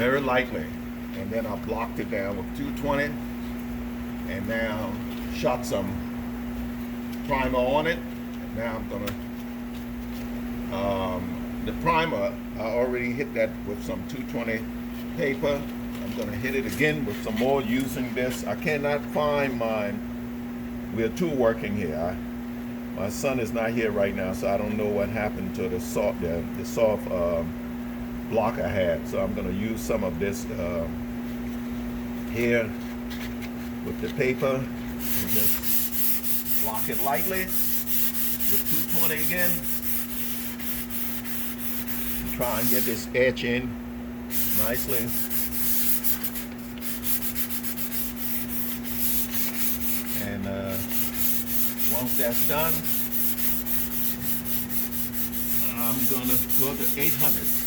very lightly. And then I blocked it down with 220, and now shot some primer on it. And now I'm gonna, the primer, I already hit that with some 220 paper. I'm gonna hit it again with some more using this. I cannot find mine. We're two working here. My son is not here right now, so I don't know what happened to the soft block I had. So I'm gonna use some of this here with the paper and just block it lightly with 220 again. Try and get this edge in nicely. And once that's done, I'm gonna go to 800.